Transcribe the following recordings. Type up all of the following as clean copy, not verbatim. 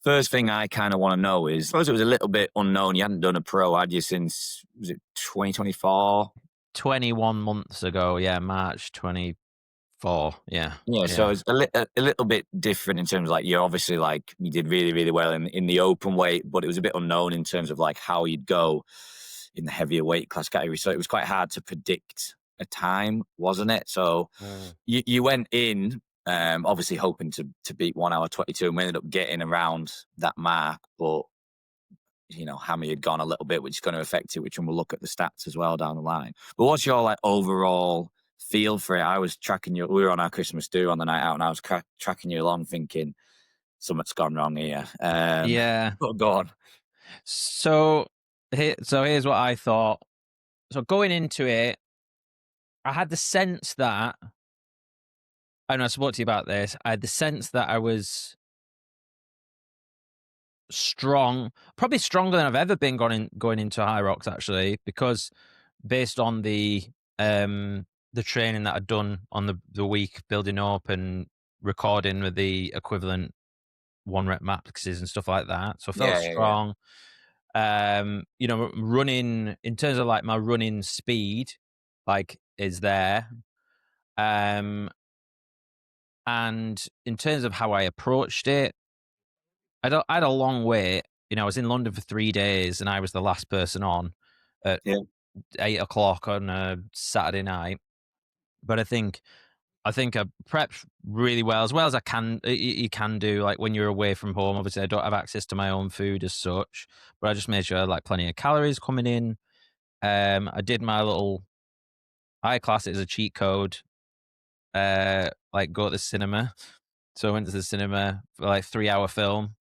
First thing I kind of want to know is, I suppose it was a little bit unknown. You hadn't done a pro, had you, since, was it 2024? 21 months ago, yeah, March 24, yeah, Yeah, so yeah. it's a little bit different in terms of, like, you're obviously, like, you did really, really well in the open weight, but it was a bit unknown in terms of, like, how you'd go in the heavier weight class category. So it was quite hard to predict a time, wasn't it? So Mm. you went in, obviously hoping to beat 1 hour 22, and we ended up getting around that mark, but Hammy had gone a little bit, which is going to affect it, which, and we'll look at the stats as well down the line. But what's your, like, overall feel for it? I was tracking you. We were on our Christmas do on the night out, and I was tracking you along, thinking something's gone wrong here. Yeah. But go on. So here's what I thought. So going into it, I had the sense that, and I spoke to you about this, I had the sense that I was strong, probably stronger than I've ever been going into HYROX, actually, because based on the training that I'd done on the week building up and recording with the equivalent 1 rep maxes and stuff like that. So I felt Yeah, yeah, yeah. strong. Running in terms of like my running speed, like is there. Um, and in terms of how I approached it, I had a long wait. I was in London for 3 days and I was the last person on at Yeah, 8 o'clock on a Saturday night. But I think I prepped really well as I can. You can do, like, when you're away from home. Obviously, I don't have access to my own food as such, but I just made sure I had, like, plenty of calories coming in. I did my little, I class it as a cheat code. Like, go to the cinema. So I went to the cinema for like 3 hour film,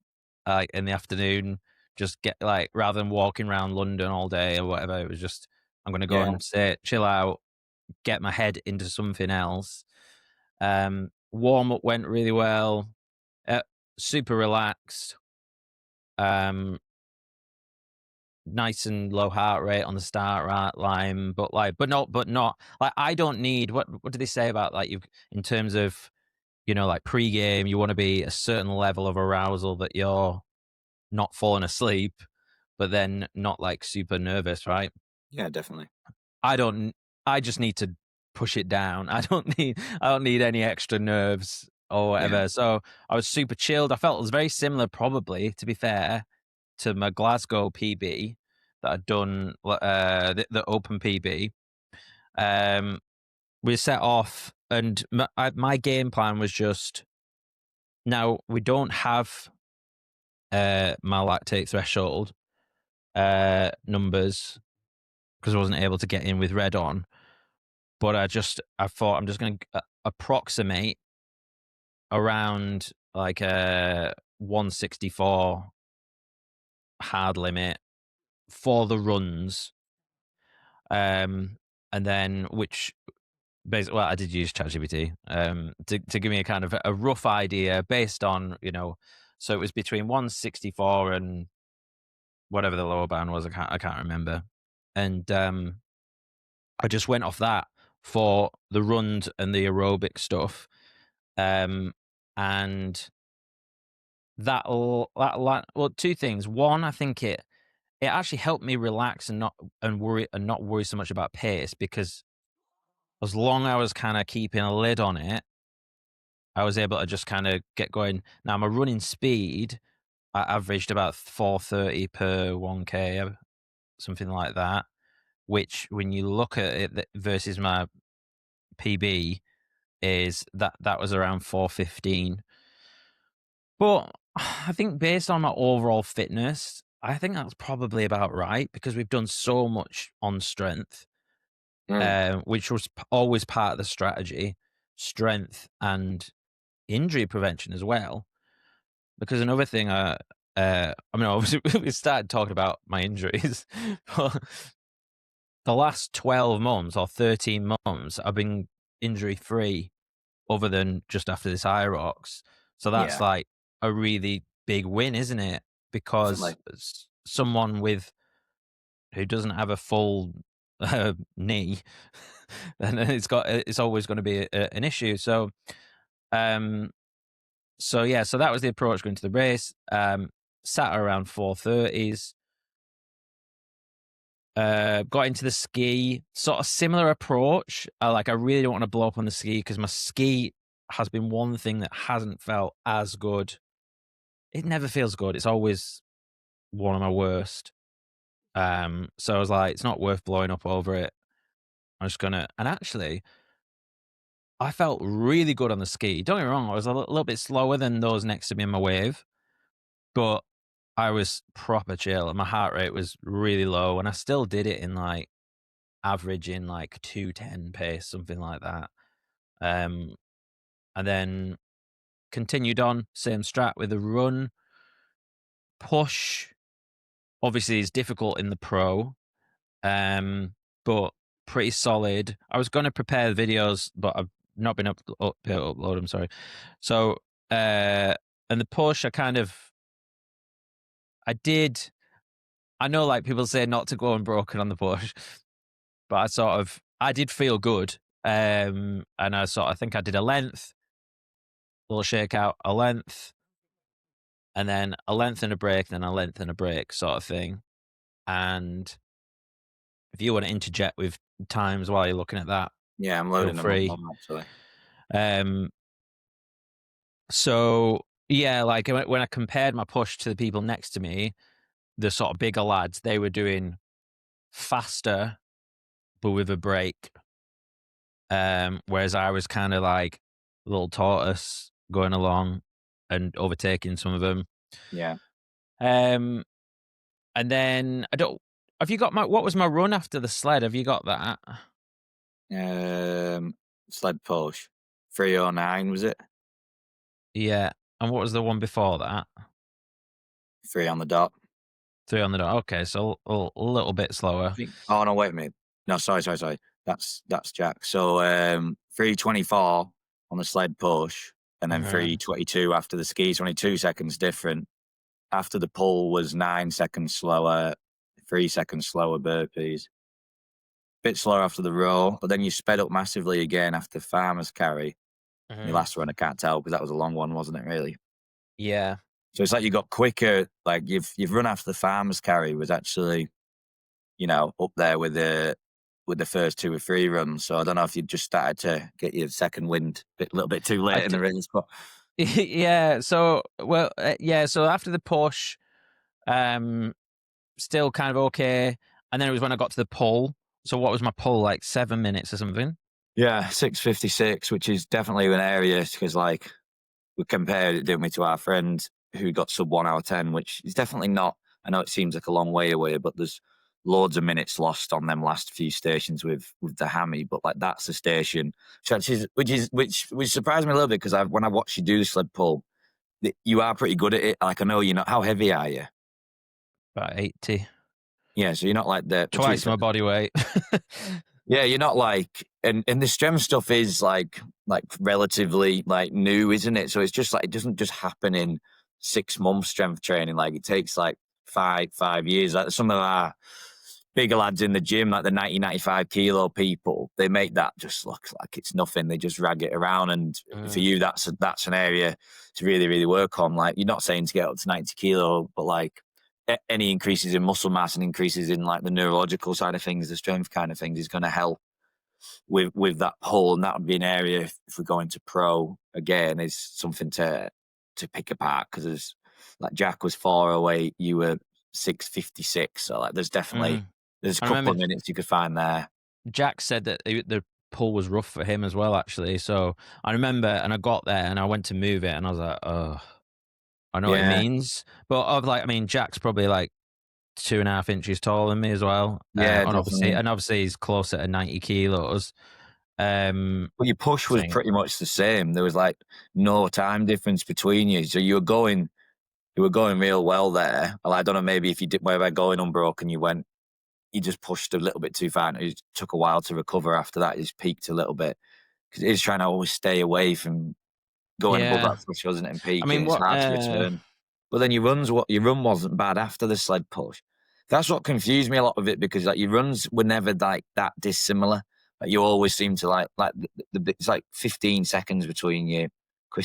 like in the afternoon. Just get, like, rather than walking around London all day or whatever, it was just, I'm gonna go yeah, and sit, chill out, get my head into something else. Warm up went really well. Uh, Super relaxed. Um, Nice and low heart rate on the start line, but not like, I don't need, what do they say about, like, you, in terms of, like pre-game, you want to be a certain level of arousal that you're not falling asleep, but then not like super nervous, right? yeah, definitely. I don't. I just need to push it down. I don't need any extra nerves or Yeah, whatever. So I was super chilled. I felt it was very similar, probably, to be fair, to my Glasgow PB that I'd done, the Open PB. Um, we set off, and my game plan was just, now we don't have my lactate threshold numbers because I wasn't able to get in with red on. But I thought I'm just going to approximate around like a 164 hard limit for the runs. And then, which basically, well, I did use ChatGPT to give me a kind of a rough idea based on, so it was between 164 and whatever the lower bound was. I can't remember. And I just went off that for the runs and the aerobic stuff. And well, two things. One, I think it actually helped me relax and not worry so much about pace, because as long as I was kind of keeping a lid on it, I was able to just kind of get going. Now my running speed, I averaged about 430 per 1K, something like that. Which, when you look at it versus my PB, is that was around 415. But I think based on my overall fitness, I think that's probably about right, because we've done so much on strength, mm, which was always part of the strategy, strength and injury prevention as well. Because another thing, I mean, obviously, we started talking about my injuries, but the last 12 months or 13 months, I've been injury free, other than just after this HYROX. So that's yeah, like a really big win, isn't it? Because definitely. someone who doesn't have a full knee, then it's always going to be an issue. So, um, So yeah, so that was the approach going to the race. Sat around 4:30s. Got into the ski, sort of similar approach. I really don't want to blow up on the ski because my ski has been one thing that hasn't felt as good. It never feels good. It's always one of my worst. So I was like, it's not worth blowing up over it. I'm just gonna. And actually, I felt really good on the ski. Don't get me wrong, I was a little bit slower than those next to me in my wave, but I was proper chill and my heart rate was really low. And I still did it in like average in like 2:10 pace, something like that. Um, and then continued on, same strat with a run. Push obviously is difficult in the pro, but pretty solid. I was going to prepare the videos, but I've not been able to upload them. Sorry. So, and the push, I did. I know, like people say, not to go unbroken on the push, but I did feel good. And I think I did a length, little shakeout, a length, and then a length and a break, then a length and a break, sort of thing. And if you want to interject with times while you're looking at that, Yeah, I'm feel loading them up free. now, actually. Um, so yeah, like when I compared my push to the people next to me, the sort of bigger lads, they were doing faster but with a break. Whereas I was kind of like a little tortoise going along and overtaking some of them. Yeah. Um, and then I don't. Have you got what was my run after the sled? Have you got that? Sled push. 309 was it? Yeah. And what was the one before that? 3 on the dot. 3 on the dot. Okay, so a little bit I slower. think. Oh no, wait a minute. No, sorry. That's Jack. So 324 on the sled push, and then Uh-huh. 322 after the skis. Only 2 seconds different. After the pull was 9 seconds slower, 3 seconds slower burpees. Bit slower after the row, but then you sped up massively again after farmer's carry. Your Uh-huh. last run, I can't tell because that was a long one, wasn't it? Really. Yeah. So it's like you got quicker. Like you've run after the farmer's carry was actually up there with the first 2 or 3 runs. So I don't know if you just started to get your second wind a little bit too I late in the th- race, but yeah. So yeah. So after the push, um, still kind of okay, and then it was when I got to the pull. So what was my pull like 7 minutes or something? yeah, 6:56, which is definitely an area because like we compared it, didn't we, to our friend who got sub 1 hour 10, which is definitely not. I know it seems like a long way away, but there's loads of minutes lost on them last few stations with the hammy. But like that's the station, which surprised me a little bit because when I watched you do the sled pull, you are pretty good at it. Like I know you're not. How heavy are you? About 80, Yeah, so you're not like the to be twice fair, my body weight. yeah, you're not like and the strength stuff is like relatively like new, isn't it? So it's just like it doesn't just happen in 6 months strength training. Like it takes like five years. Like some of our bigger lads in the gym, like the 95 kilo people, they make that just look like it's nothing. They just rag it around. And for Mm. you, that's an area to really, really work on. Like you're not saying to get up to 90 kilo, but like any increases in muscle mass and increases in like the neurological side of things, the strength kind of things is going to help with that pull, and that would be an area if we go into pro again is something to pick apart because there's like Jack was 408, you were 6:56, so like Mm. there's a I couple remember of minutes you could find there. Jack said that the pull was rough for him as well, actually. So I remember, and I got there and I went to move it, and I was like, oh, I know what it Yeah, means. But I mean, Jack's probably like 2.5 inches taller than me as well. yeah, And obviously, definitely. he's closer to 90 kilos. Well, your push So was pretty much the same. There was like no time difference between you, so you were going real well there. Well, I don't know, maybe if you did where by going unbroken, you just pushed a little bit too far, and it took a while to recover after that. It just peaked a little bit because it is trying to always stay away from going above yeah, that threshold, isn't it, and I peaking. mean, It's what? hard to return. But then your run wasn't bad after the sled push. That's what confused me a lot of it because like your runs were never like that dissimilar. Like you always seem to like it's like 15 seconds between you.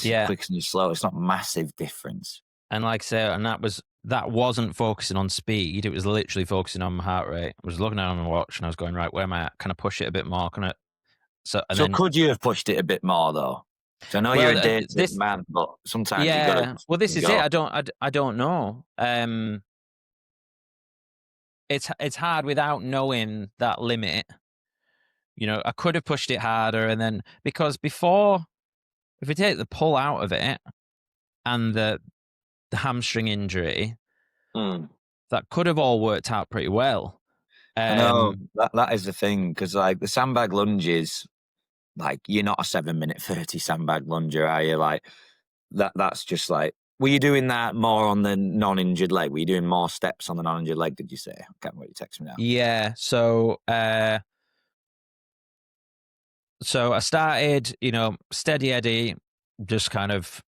Yeah. quick and slow. It's not massive difference. And like I say, and that wasn't focusing on speed. It was literally focusing on my heart rate. I was looking at my watch and I was going, right, where am I at? Can I push it a bit more? Can I? So, and So then, could you have pushed it a bit more though? So I know you're well, a data this, man, but sometimes you got to yeah, well, this is it. go. I don't know. It's hard without knowing that limit. You know, I could have pushed it harder, and then because before, if we take the pull out of it and the hamstring injury, Mm. that could have all worked out pretty well. I know that is the thing, because like the sandbag lunges, like you're not a 7 minute 30 sandbag lunger, are you? Like that's just like. Were you doing that more on the non-injured leg? Were you doing more steps on the non-injured leg? Did you say? I can't remember what you text me now. Yeah. So I started, you know, steady Eddie, just kind of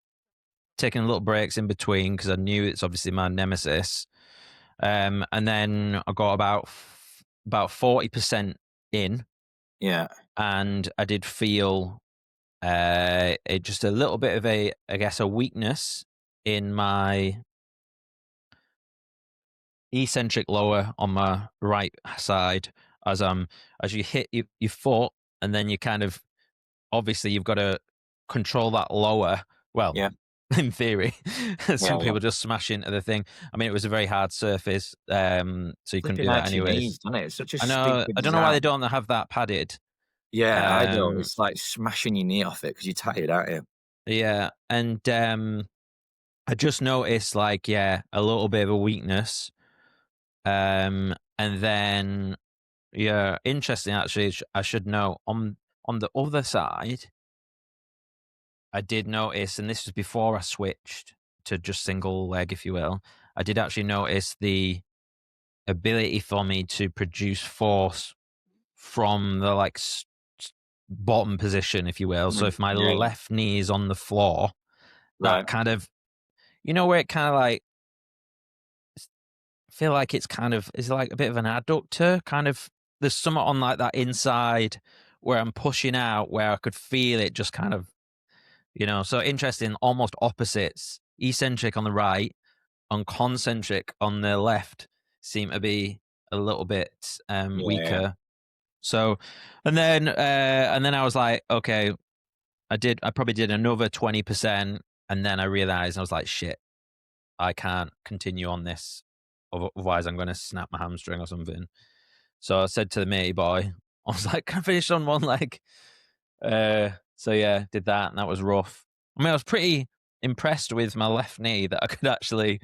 taking little breaks in between because I knew it's obviously my nemesis. And then I got about 40% in, Yeah, and I did feel just a little bit of I guess, a weakness in my eccentric lower on my right side as you hit your foot, and then you kind of obviously you've got to control that lower. Well, yeah, in theory, yeah, some yeah. people just smash into the thing. I mean, it was a very hard surface, so you couldn't Flipping do that out your anyways. knees, doesn't it? It's such a I know. stupid I don't know why they design. don't have that padded. Yeah, I don't. Um, It's like smashing your knee off it because you're tired, aren't you? yeah, and I just noticed like a little bit of a weakness. And then interesting actually. I should know on the other side. I did notice, and this was before I switched to just single leg, if you will. I did actually notice the ability for me to produce force from the like bottom position, if you will. So Mm, if my yeah, left knee is on the floor, that right. kind of, where it kind of like feel like it's kind of is like a bit of an adductor, kind of. There's something on like that inside where I'm pushing out, where I could feel it just kind of, So interesting, almost opposites. Eccentric on the right, on concentric on the left seem to be a little bit Yeah, weaker. So, and then I was like, okay, I probably did another 20%, and then I realized I was like, shit, I can't continue on this, otherwise I'm going to snap my hamstring or something. So I said to the matey boy, I was like, can I finish on one leg? So yeah, did that, and that was rough. I mean, I was pretty impressed with my left knee that I could actually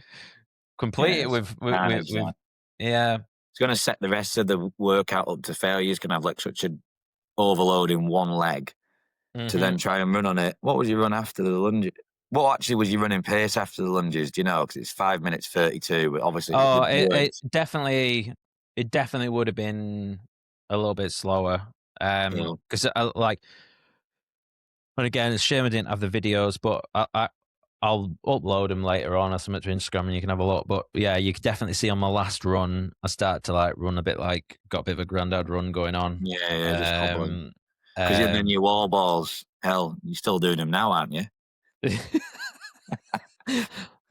complete yeah. it It's carnage, with that. yeah. It's going to set the rest of the workout up to failure. It's going to have like such an overload in one leg to Hmm. then try and run on it. What was your run after the lunge? What actually was your running pace after the lunges? Do you know? Because it's 5 minutes 32, but obviously Oh, the words. it definitely would have been a little bit slower. Yeah, Because I like, and again, it's a shame I didn't have the videos, but I'll upload them later on or something to Instagram, and you can have a look. But yeah, you could definitely see on my last run, I started to like run a bit like got a bit of a granddad run going on. yeah, yeah, just hobbling. Um, Because then um, your wall balls, hell, you're still doing them now, aren't you? If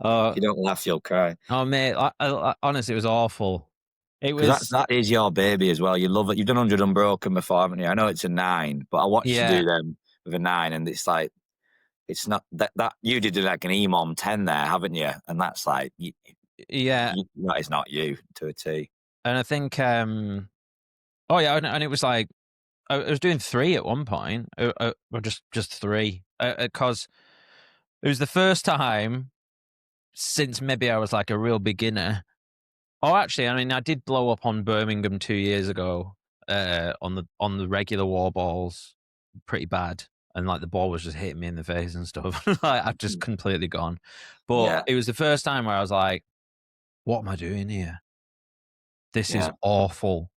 oh, you don't laugh, you'll cry. oh, mate, honestly, it was awful. It Because was, that is your baby as well. You love it. You've done 100 unbroken before, haven't you? I know it's a 9, but I watched you yeah, do them with a 9, and it's like it's not that you did like an EMOM 10 there, haven't you? And that's like yeah, that is not you to a T. and I think, oh yeah, and it was like I was doing 3 at one point, or just 3, because it was the first time since maybe I was like a real beginner. Oh, actually, I mean, I did blow up on Birmingham 2 years ago, on the regular wall balls, pretty bad, and like the ball was just hitting me in the face and stuff. Like I've just completely gone. But Yeah, it was the first time where I was like, "What am I doing here? This is yeah, awful."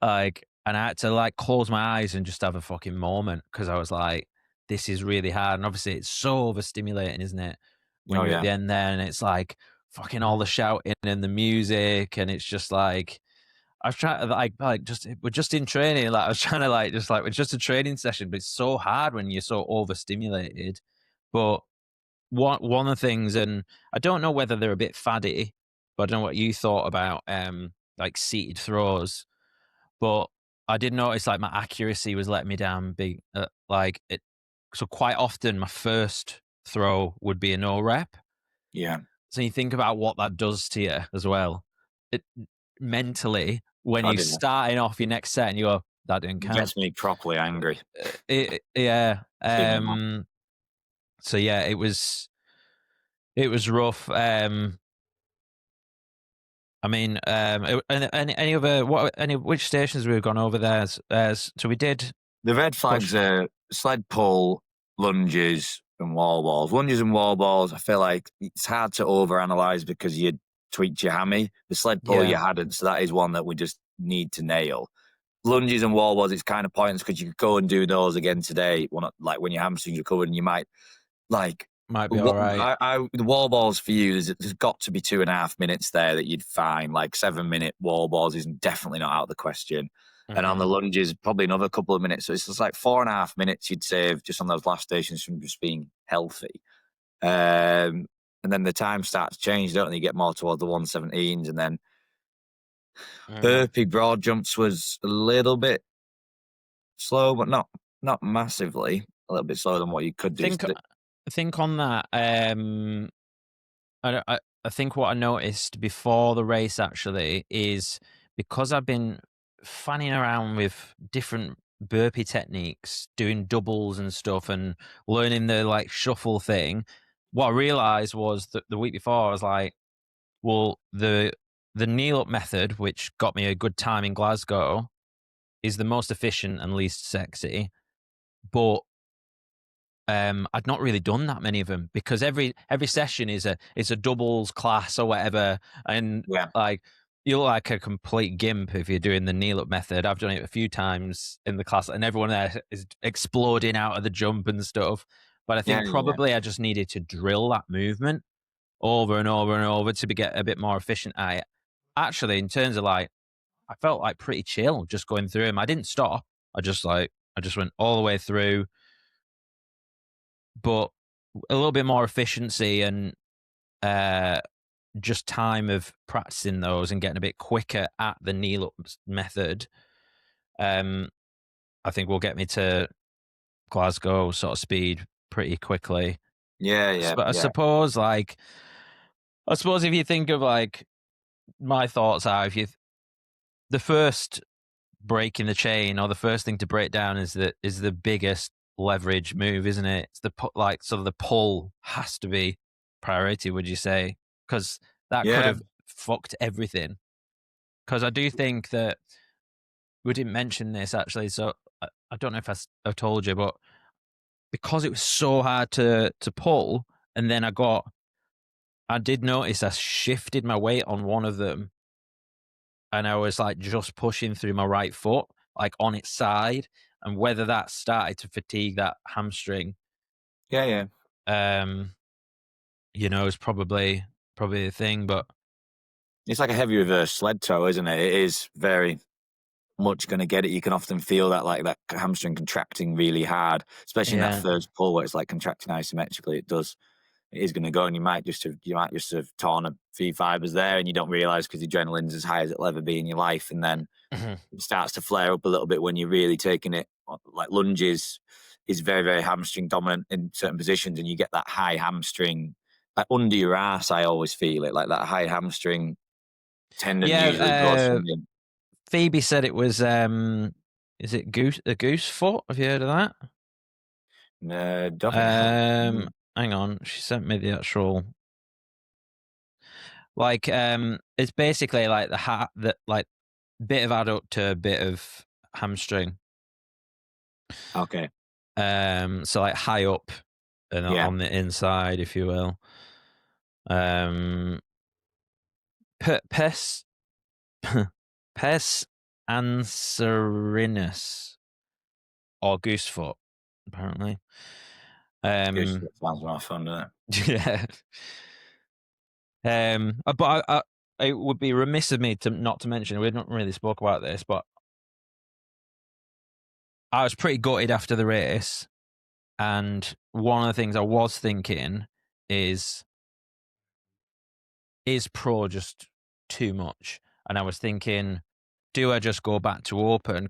Like, and I had to like close my eyes and just have a fucking moment because I was like, "This is really hard." And obviously, it's so overstimulating, isn't it? When oh you're at yeah, the end there, and it's like fucking all the shouting and the music, and it's just like I was trying to like just we're just in training. Like I was trying to like just like it's just a training session, but it's so hard when you're so overstimulated. But one of the things, and I don't know whether they're a bit faddy, but I don't know what you thought about like seated throws, but I did notice like my accuracy was letting me down big. Like it, so quite often my first throw would be a no rep. Yeah. So you think about what that does to you as well. It mentally when I you're didn't. starting off your next set and you go, that didn't It count. gets me properly angry. Yeah. Seeing it, man. So yeah, it was rough. I mean, any other which stations we've gone over there? So we did The red push. flags are sled pull, lunges, and wall balls. Lunges and wall balls, I feel like it's hard to overanalyze because you tweaked your hammy. The sled pull you Yeah, hadn't, so that is one that we just need to nail. Lunges and wall balls, it's kind of pointless because you could go and do those again today. Well, not, like when your hamstrings recovered, and you might like might be all what right. the wall balls for you. There's got to be 2.5 minutes there that you'd find. Like 7 minute wall balls is definitely not out of the question. And on the Hmm. lunges, probably another couple of minutes. So it's just like 4.5 minutes you'd save just on those last stations from just being healthy. And then the time starts to change, don't they? You get more towards the 117s, and then Mm. burpee broad jumps was a little bit slow, but not massively. A little bit slower than what you could do. Think I think on that. I think what I noticed before the race actually is because I've been fanning around with different burpee techniques, doing doubles and stuff, and learning the like shuffle thing. What I realized was that the week before I was like, well, the kneel up method, which got me a good time in Glasgow, is the most efficient and least sexy. But I'd not really done that many of them because every session is a doubles class or whatever, and Yeah, like you look like a complete gimp if you're doing the kneel up method. I've done it a few times in the class, and everyone there is exploding out of the jump and stuff. But I yeah, think yeah, probably I just needed to drill that movement over and over and over to get a bit more efficient at it. Actually, in terms of like, I felt like pretty chill just going through them. I didn't stop. I just went all the way through, but a little bit more efficiency and uh, just time of practicing those and getting a bit quicker at the kneel up method. Um, I think will get me to Glasgow sort of speed pretty quickly. yeah, yeah, But yeah. I suppose if you think of like my thoughts are if you the first break in the chain or the first thing to break down is the biggest leverage move, isn't it? It's the like sort of the pull has to be priority, would you say? Because that could Yeah, have fucked everything. Because I do think that we didn't mention this actually, so I don't know if I've told you, but because it was so hard to pull, and then I did notice I shifted my weight on one of them, and I was like just pushing through my right foot, like on its side, and whether that started to fatigue that hamstring, yeah, yeah. um, is probably a thing. But It's like a heavy reverse sled toe, isn't it? It is very much going to get it. You can often feel that like that hamstring contracting really hard, especially in that yeah, first pull where it's like contracting isometrically. It is going to go, and you might just have torn a few fibers there, and you don't realize because the adrenaline's as high as it'll ever be in your life, and then mhm. it starts to flare up a little bit when you're really taking it. Like lunges is very, very hamstring dominant in certain positions, and you get that high hamstring like under your ass. I always feel it like that high hamstring tendon usually goes Yeah. from the Phoebe said it was is it goose foot? Have you heard of that? don't think I have. Hang on, she sent me the actual like it's basically like the hat that like bit of adductor, bit of hamstring. Okay, So like high up and yeah, on the inside, if you will. Um, pes pes anserinus or goosefoot, apparently. goose Um, sounds more fun, doesn't it? yeah. But it would be remiss of me to not to mention we've not really spoke about this, but I was pretty gutted after the race And one of the things I was thinking is pro just too much? And I was thinking, do I just go back to open?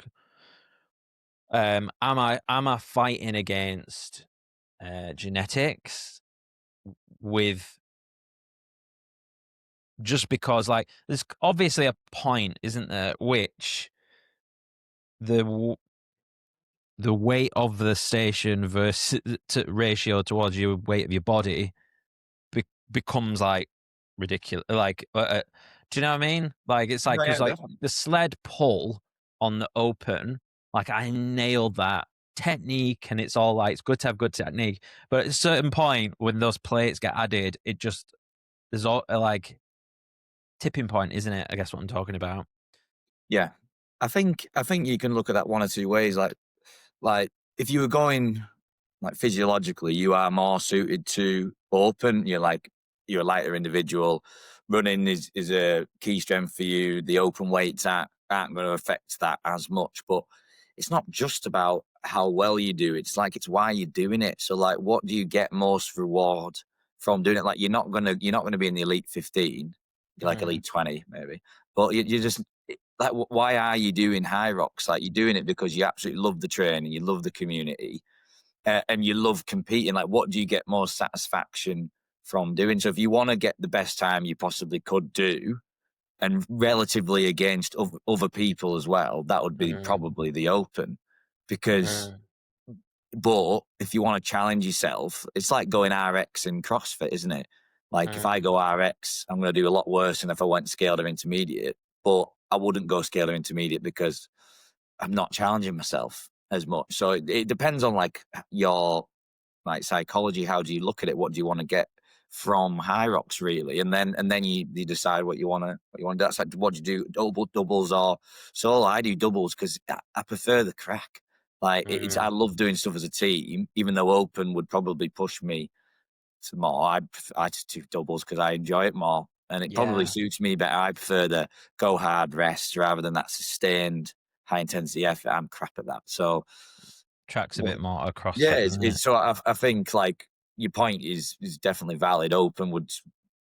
Am I fighting against genetics with just because like there's obviously a point, isn't there, which the the weight of the station versus ratio towards your weight of your body becomes like ridiculous. Like, do you know what I mean? Like, it's like Yeah, because like definitely. the sled pull on the open, like I nailed that technique, and it's all like it's good to have good technique. But at a certain point, when those plates get added, it just there's all like tipping point, isn't it? I guess what I'm talking about. Yeah. I think you can look at that one or two ways. Like if you were going like physiologically, you are more suited to open. You're a lighter individual. Running is a key strength for you. The open weights aren't going to affect that as much. But it's not just about how well you do. It's why you're doing it. So like, what do you get most reward from doing it? Like you're not gonna be in the elite 15, like Mm, elite 20 maybe. But you just like, why are you doing HYROX? Like, you're doing it because you absolutely love the training, you love the community, and you love competing. Like, what do you get more satisfaction from doing? So if you want to get the best time you possibly could do, and relatively against other people as well, that would be mm, probably the open. Because, mm, but if you want to challenge yourself, it's like going RX in CrossFit, isn't it? Like if mm, I go RX, I'm going to do a lot worse than if I went scaled or intermediate. But I wouldn't go scaled or intermediate because I'm not challenging myself as much. So it depends on like your like psychology. How do you look at it? What do you want to get from HYROX really? And then you decide what you want to do. That's like, what do you do? Doubles or solo? I do doubles because I prefer the crack. Like I mm. love doing stuff as a team, even though open would probably push me to more. I just do doubles because I enjoy it more, and it probably Yeah, suits me better. I prefer the go hard rest rather than that sustained high intensity effort. I'm crap at that. So tracks a bit more across yeah, fit, doesn't it? so I think like your point is definitely valid. Open would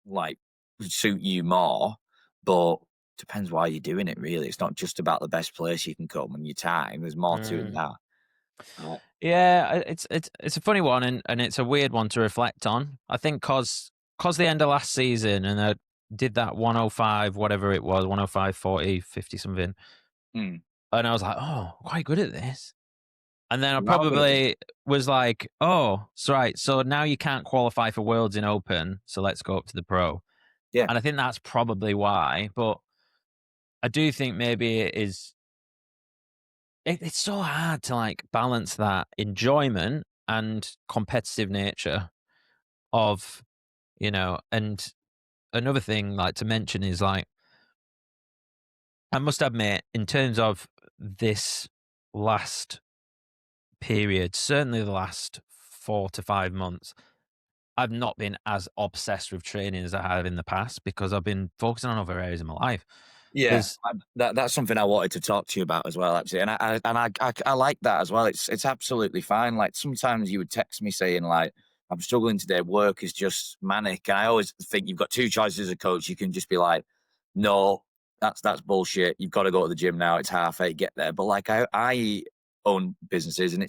like suit you more, but depends why you're doing it. Really, it's not just about the best place you can come and your time. There's more to it than Mm. that. Uh, Yeah, it's a funny one, and it's a weird one to reflect on. I think cause the end of last season, and I did that 105, whatever it was, 105, 40, 50 something, mm, and I was like, oh, quite good at this. And then I you are good at this. probably was like, oh, so right, so now you can't qualify for Worlds in Open, so let's go up to the Pro. Yeah, And I think that's probably why. But I do think maybe it is. It's so hard to like balance that enjoyment and competitive nature of, and another thing like to mention is like, I must admit, in terms of this last period, certainly the last 4 to 5 months, I've not been as obsessed with training as I have in the past because I've been focusing on other areas of my life. yeah. There's, That's something I wanted to talk to you about as well, actually. And I like that as well. It's absolutely fine. Like sometimes you would text me saying like, I'm struggling today. Work is just manic. And I always think you've got two choices as a coach. You can just be like, no, that's bullshit. You've got to go to the gym now. It's 8:30. Get there. But like I own businesses and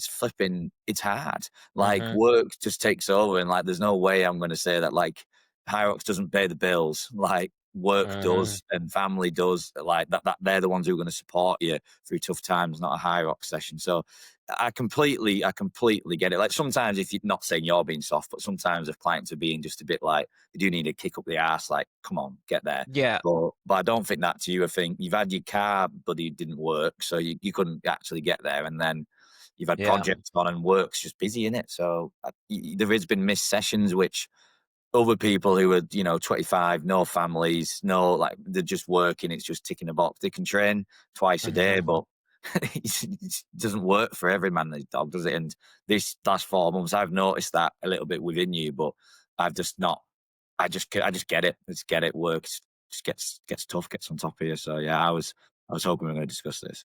it's hard. Like Mhm, work just takes over, and like there's no way I'm going to say that like HYROX doesn't pay the bills. Like work mhm, does and family does. Like that they're the ones who are going to support you through tough times, not a HYROX session. So I completely get it. Like sometimes, if you're not saying you're being soft, but sometimes if clients are being just a bit like, they do need a kick up the ass, like, come on, get there. yeah, But I don't think that to you. I think you've had your car, but it didn't work, so you couldn't actually get there, and then you've had yeah, projects on and work's just busy in it. So there has been missed sessions, which other people who are 25, no families, no, like they're just working, it's just ticking a box. They can train twice a day, mhm. but it doesn't work for every man and dog, does it? And this last 4 months, I've noticed that a little bit within you, but I've just not. I just get it. Just get it. Works. Just gets tough. Gets on top of you. So yeah, I was hoping we were going to discuss this.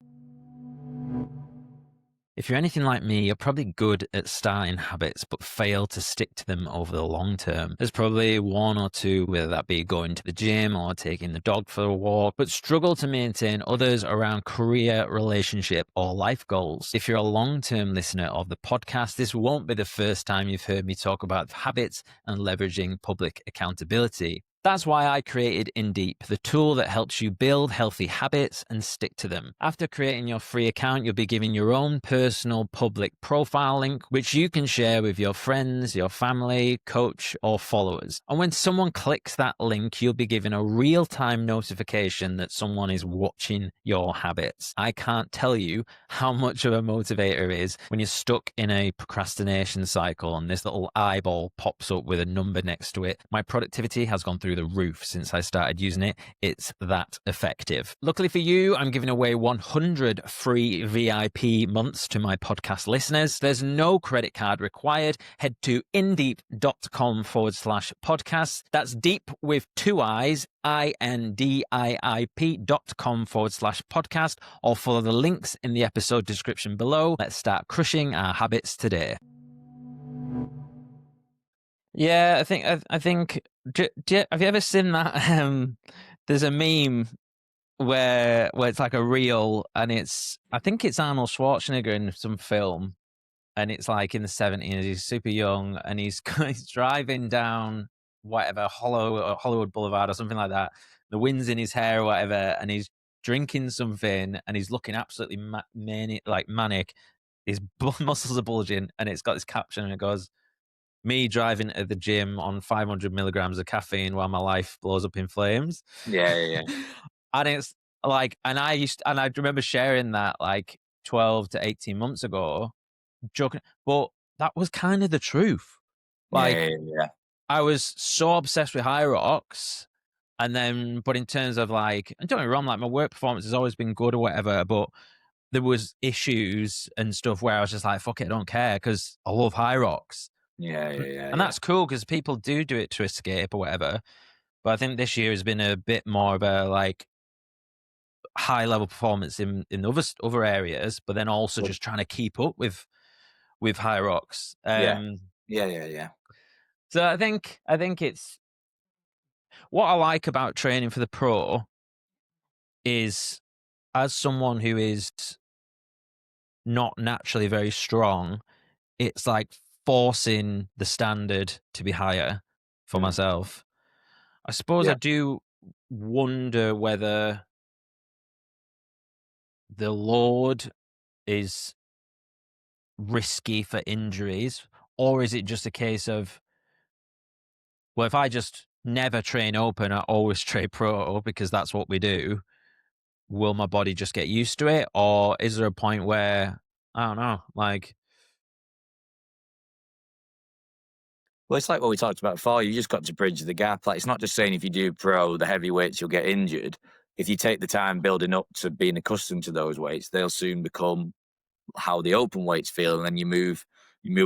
If you're anything like me, you're probably good at starting habits, but fail to stick to them over the long term. There's probably one or two, whether that be going to the gym or taking the dog for a walk, but struggle to maintain others around career, relationship, or life goals. If you're a long-term listener of the podcast, this won't be the first time you've heard me talk about habits and leveraging public accountability. That's why I created InDeep, the tool that helps you build healthy habits and stick to them. After creating your free account, you'll be given your own personal public profile link, which you can share with your friends, your family, coach, or followers. And when someone clicks that link, you'll be given a real-time notification that someone is watching your habits. I can't tell you how much of a motivator it is when you're stuck in a procrastination cycle and this little eyeball pops up with a number next to it. My productivity has gone through the roof since I started using it. It's that effective. Luckily for you, I'm giving away 100 free VIP months to my podcast listeners. There's no credit card required. Head to indeep.com/podcast. That's deep with 2 I's, INDIIP.com/podcast, or follow the links in the episode description below. Let's start crushing our habits today. Yeah, I think. Have you ever seen that? There's a meme where it's like a reel, and I think it's Arnold Schwarzenegger in some film, and it's like in the 70s. He's super young, and he's driving down whatever Hollywood Boulevard or something like that. The wind's in his hair or whatever, and he's drinking something, and he's looking absolutely manic. His muscles are bulging, and it's got this caption, and it goes, "Me driving at the gym on 500 milligrams of caffeine while my life blows up in flames." Yeah. And it's like, and I remember sharing that like 12 to 18 months ago, joking, but that was kind of the truth. Like, Yeah. I was so obsessed with HYROX, and then, but in terms of like, and don't get me wrong, like my work performance has always been good or whatever, but there was issues and stuff where I was just like, fuck it, I don't care because I love HYROX. And Yeah. that's cool because people do it to escape or whatever. But I think this year has been a bit more of a like high level performance in other areas, but then also just trying to keep up with HYROX. Yeah. So I think it's what I like about training for the pro is, as someone who is not naturally very strong, it's like forcing the standard to be higher for Mm. myself. I suppose I Yeah. do wonder whether the load is risky for injuries, or is it just a case of, well, if I just never train open, I always train pro because that's what we do, will my body just get used to it? Or is there a point where, I don't know, like, Well, it's like what we talked about before. You just got to bridge the gap. Like, it's not just saying if you do pro, the heavy weights, you'll get injured. If you take the time building up to being accustomed to those weights, they'll soon become how the open weights feel, and then you move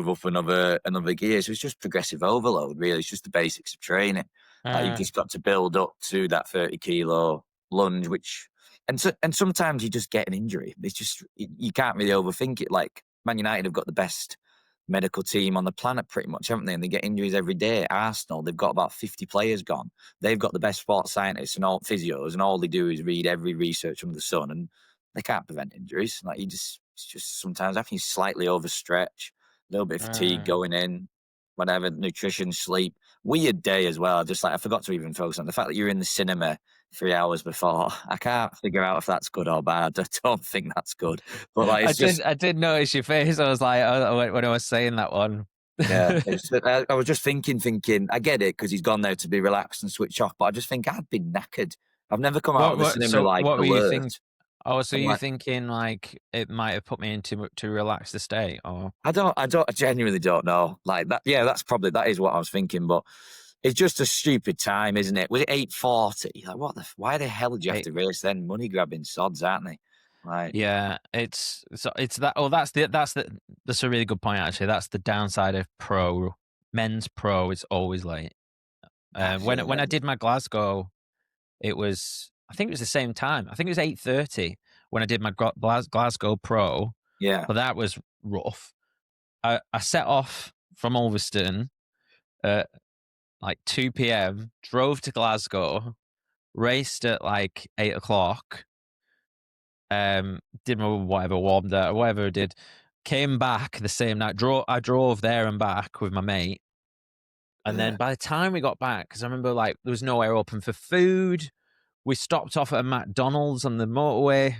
up another gear. So it's just progressive overload, really. It's just the basics of training. Like, you've just got to build up to that 30-kilo lunge, and sometimes you just get an injury. It's just, you can't really overthink it. Like, Man United have got the best medical team on the planet, pretty much, haven't they? And they get injuries every day. Arsenal, they've got about 50 players gone. They've got the best sports scientists and all physios, and all they do is read every research under the sun, and they can't prevent injuries. Like, it's just sometimes after you slightly overstretch, a little bit of fatigue going in, whatever, nutrition, sleep, weird day as well. I forgot to even focus on the fact that you're in the cinema 3 hours before. I can't figure out if that's good or bad. I don't think that's good. But like, I did notice your face. I was like, when I was saying that one. Yeah, I was just thinking, I get it because he's gone there to be relaxed and switch off, but I just think I'd be knackered. I've never come out of the cinema like What were you thinking? alert. Oh, so I'm you like, thinking like it might have put me into to relax the state, or I genuinely don't know. Like that, yeah, that is what I was thinking, but it's just a stupid time, isn't it? Was it 8:40? Like, why the hell did you have to race then? Money grabbing sods, aren't they? Like, yeah, it's that. Oh, that's a really good point actually. That's the downside of pro. Men's pro is always late. When I did my Glasgow, I think it was the same time. I think it was 8:30 when I did my Glasgow pro. Yeah. but that was rough. I set off from Ulverston at like 2 p.m., drove to Glasgow, raced at like 8 o'clock, did my whatever, warmed up, whatever I did, came back the same night. I drove there and back with my mate. And Yeah. then by the time we got back, because I remember like there was nowhere open for food, we stopped off at a McDonald's on the motorway.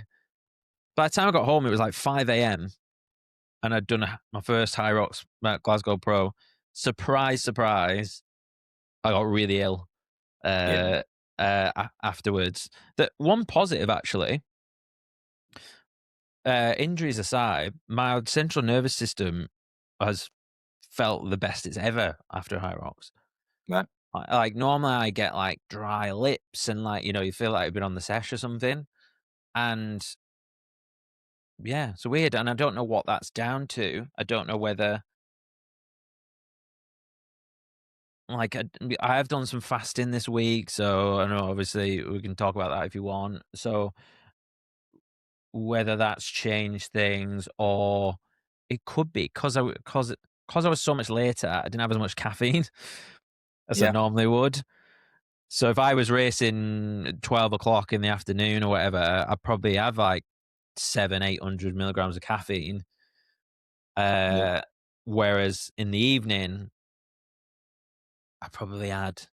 By the time I got home, it was like 5 a.m. and I'd done my first HYROX Glasgow Pro. Surprise, surprise, I got really ill Yeah. afterwards. The one positive, actually, injuries aside, my central nervous system has felt the best it's ever after HYROX. Right. Like normally I get like dry lips and like, you feel like you've been on the sesh or something. And yeah, it's weird. And I don't know what that's down to. I don't know whether like I have done some fasting this week. So I know obviously we can talk about that if you want. So whether that's changed things or it could be because I was so much later, I didn't have as much caffeine as I Yeah. normally would. So if I was racing at 12 o'clock in the afternoon or whatever, I'd probably have like 700-800 milligrams of caffeine. Yeah. Uh, Whereas in the evening, I probably had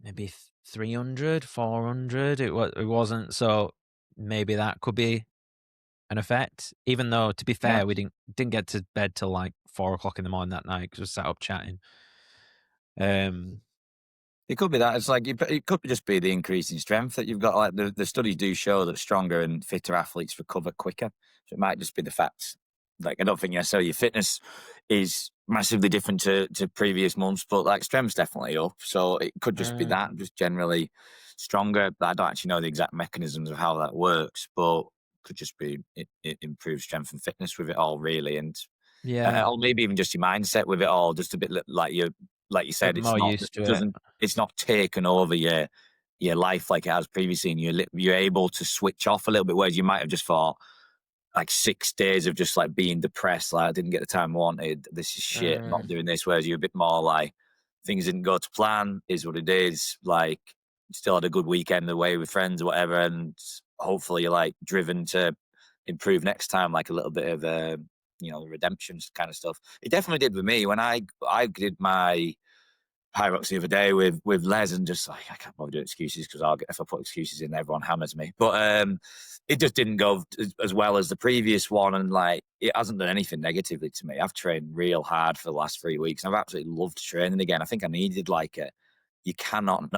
maybe 300, 400. It wasn't so. Maybe that could be an effect. Even though, to be Yeah. fair, we didn't get to bed till like 4 o'clock in the morning that night because we sat up chatting. Um, It could be that. It's like it could just be the increase in strength that you've got. Like the studies do show that stronger and fitter athletes recover quicker. So it might just be the fact. Like I don't think necessarily your fitness is massively different to previous months, but like strength's definitely up. So it could just be uh, that, just generally stronger. I don't actually know the exact mechanisms of how that works, but could just be it improves strength and fitness with it all, really. And yeah, or maybe even just your mindset with it all, just a bit like you bit said, more used to it. it's not taken over your life like it has previously, and you're able to switch off a little bit. Whereas you might have just thought like 6 days of just like being depressed, like I didn't get the time I wanted. This is shit. I'm Uh, not doing this. Whereas you're a bit more like things didn't go to plan. Is what it is. Like still had a good weekend away with friends or whatever, and hopefully you're like driven to improve next time. Like a little bit of redemption kind of stuff. It definitely did with me when I did my HYROX the other day with Les, and just like I can't bother doing excuses because if I put excuses in, everyone hammers me. But it just didn't go as well as the previous one, and like it hasn't done anything negatively to me. I've trained real hard for the last 3 weeks. I've absolutely loved training again. I think I needed like a you cannot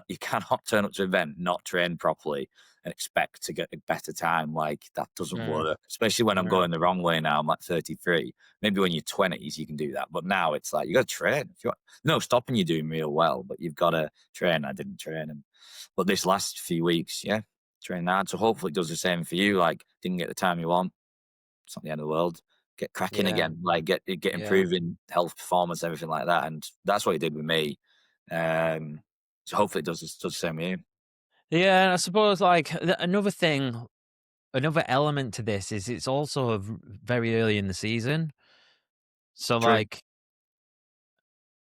turn up to an event, not train properly, and expect to get a better time. Like that doesn't uh, work. Especially when I'm uh, going the wrong way now. I'm like 33. Maybe when you're 20s you can do that, but now it's like you got to train. If you want, no stopping you doing real well, but you've got to train. I didn't train, but this last few weeks, yeah, train hard. So hopefully it does the same for you. Like didn't get the time you want. It's not the end of the world. Get cracking yeah, again. Like get yeah. improving health, performance, everything like that. And that's what it did with me. Um, so hopefully it does the same with you. Yeah, and I suppose like another thing, another element to this is it's also very early in the season. So True. like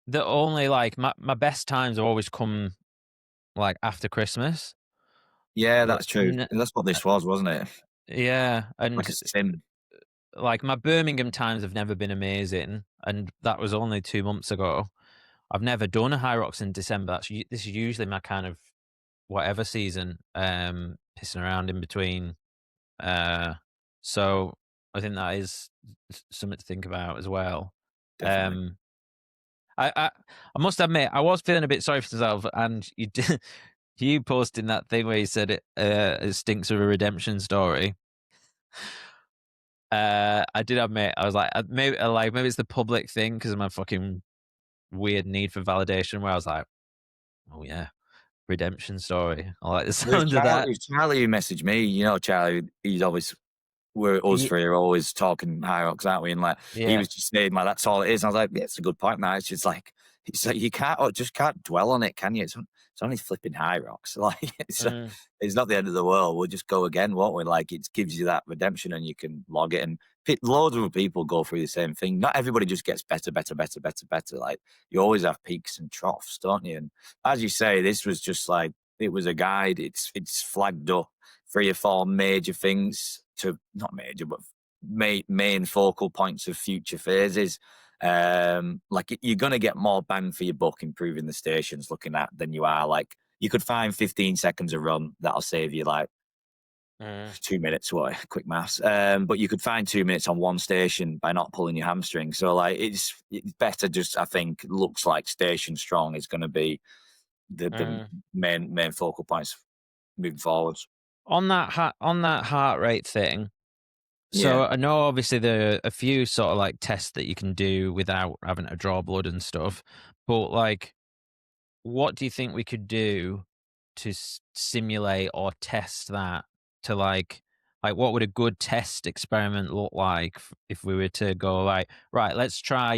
the only like my best times have always come like after Christmas. Yeah, But that's true. And that's what this was, wasn't it? yeah, Like and a sim. like my Birmingham times have never been amazing, and that was only 2 months ago. I've never done a HYROX in December. This is usually my kind of whatever season, pissing around in between. Uh, so I think that is something to think about as well. Definitely. Um, I must admit I was feeling a bit sorry for myself, and you did, you posting that thing where you said it stinks of a redemption story. I did admit I was maybe it's the public thing because of my fucking weird need for validation. Where I was like, oh yeah, redemption story. I like the sound of It that. was Charlie who messaged me. You know, Charlie, he's always we're us Ye- three are always talking HYROX, aren't we? And like he Yeah, was just saying, like that's all it is. And I was like, yeah, it's a good point. Now it's just like you can't dwell on it, can you? it's only flipping HYROX. Like Mm, it's not the end of the world. We'll just go again, won't we? Like it gives you that redemption, and you can log it. And loads of people go through the same thing. Not everybody just gets better, better, better, better, better. Like you always have peaks and troughs, don't you? And as you say, this was just like it was a guide. It's flagged up 3 or 4 major things to not major, but main focal points of future phases. Like you're going to get more bang for your buck improving the stations looking at than you are like you could find 15 seconds a run that'll save you like mm, 2 minutes. What quick maths. But you could find 2 minutes on one station by not pulling your hamstring. So like it's better. Just I think looks like station strong is going to be the mm. main focal points moving forwards. On that heart rate thing. Yeah. So I know obviously there are a few sort of like tests that you can do without having to draw blood and stuff, but like, what do you think we could do to simulate or test that to like what would a good test experiment look like if we were to go like right, let's try